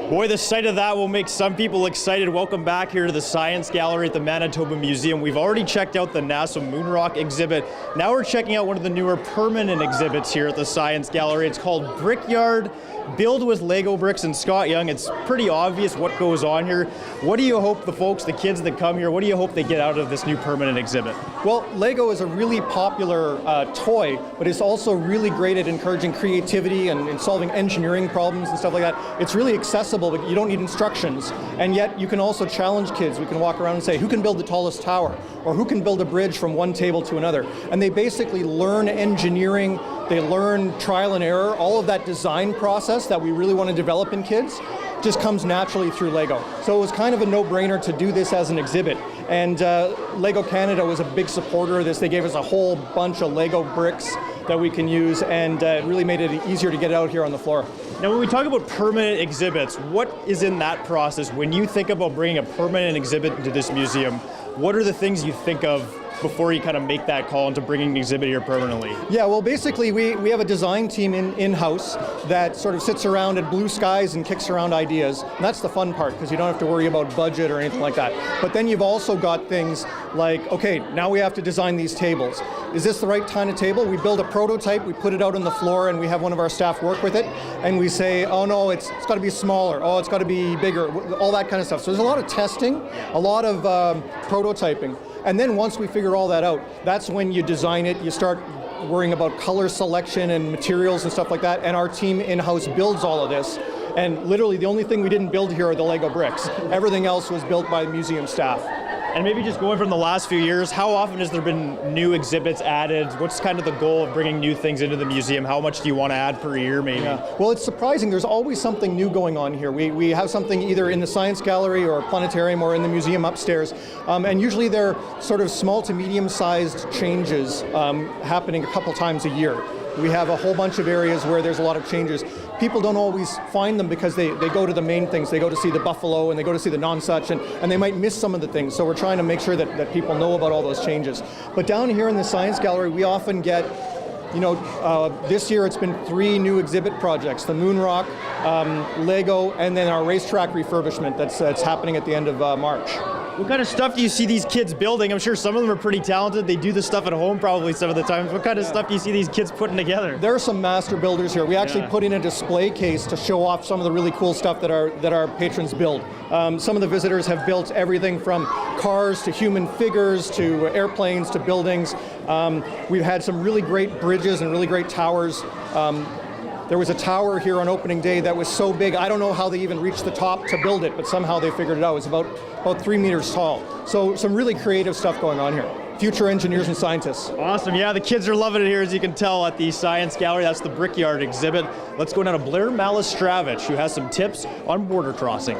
Boy, the sight of that will make some people excited. Welcome back here to the Science Gallery at the Manitoba Museum. We've already checked out the NASA moon rock exhibit. Now we're checking out one of the newer permanent exhibits here at the Science Gallery. It's called Brickyard, build with Lego bricks. And Scott Young, it's pretty obvious what goes on here. What do you hope the folks, the kids that come here, what do you hope they get out of this new permanent exhibit? Well, Lego is a really popular toy, but it's also really great at encouraging creativity and solving engineering problems and stuff like that. It's really accessible, but you don't need instructions. And yet you can also challenge kids. We can walk around and say, who can build the tallest tower? Or who can build a bridge from one table to another? And they basically learn engineering, they learn trial and error, all of that design process that we really want to develop in kids just comes naturally through Lego. So it was kind of a no-brainer to do this as an exhibit. And Lego Canada was a big supporter of this. They gave us a whole bunch of Lego bricks that we can use, and it really made it easier to get it out here on the floor. Now, when we talk about permanent exhibits, what is in that process? When you think about bringing a permanent exhibit into this museum, what are the things you think of before you kind of make that call into bringing an exhibit here permanently? Yeah, well, basically we have a design team in-house that sort of sits around at blue skies and kicks around ideas. And that's the fun part, because you don't have to worry about budget or anything like that. But then you've also got things like, okay, now we have to design these tables. Is this the right kind of table? We build a prototype, we put it out on the floor, and we have one of our staff work with it, and we say, oh no, it's got to be smaller, oh, it's got to be bigger, all that kind of stuff. So there's a lot of testing, a lot of prototyping. And then once we figure all that out, that's when you design it, you start worrying about color selection and materials and stuff like that, and our team in-house builds all of this. And literally the only thing we didn't build here are the Lego bricks. Everything else was built by the museum staff. And maybe just going from the last few years, how often has there been new exhibits added? What's kind of the goal of bringing new things into the museum? How much do you want to add per year, maybe? Yeah. Well, it's surprising. There's always something new going on here. We have something either in the Science Gallery or Planetarium or in the museum upstairs. And usually they're sort of small to medium-sized changes happening a couple times a year. We have a whole bunch of areas where there's a lot of changes. People don't always find them because they go to the main things. They go to see the buffalo and they go to see the nonsuch, and they might miss some of the things. So we're trying to make sure that people know about all those changes. But down here in the Science Gallery, we often get, this year it's been 3 new exhibit projects, the moon rock, Lego, and then our racetrack refurbishment that's happening at the end of March. What kind of stuff do you see these kids building? I'm sure some of them are pretty talented. They do the stuff at home probably some of the times. What kind of stuff do you see these kids putting together? There are some master builders here. We actually put in a display case to show off some of the really cool stuff that our patrons build. Some of the visitors have built everything from cars to human figures to airplanes to buildings. We've had some really great bridges and really great towers. There was a tower here on opening day that was so big, I don't know how they even reached the top to build it, but somehow they figured it out. It was about 3 meters tall. So some really creative stuff going on here. Future engineers and scientists. Awesome, yeah, the kids are loving it here, as you can tell, at the Science Gallery. That's the Brickyard exhibit. Let's go down to Blair Malistravich, who has some tips on border crossing.